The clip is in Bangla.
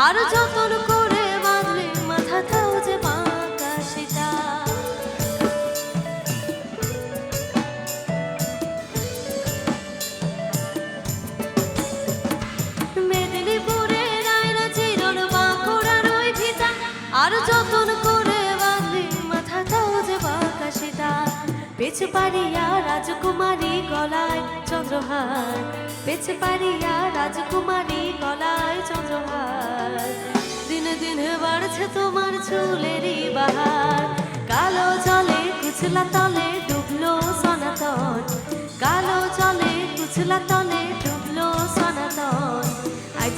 আর যতন করে বাঁধলে মাথাটাও যে বাঁকা সেটা। মেদিনীপুরের আয়না চিরন বাঁকুড়ার ওই ভিটা, আর যতন করে বাঁধলে মাথাটাও যে বাঁকা সেটা। পেছে পারিয়া রাজকুমারী গলায় চন্দ্রহার, পেছে পারিয়া রাজকুমারী গলায় চন্দ্রহার। দিনে দিনে বাড়ছে তোমার চুলেরই বাহার, কালো জলে কুচলা তলে ডুবলো সনাতন, কালো জলে কুচলা তলে ডুবলো সনাতন। আজ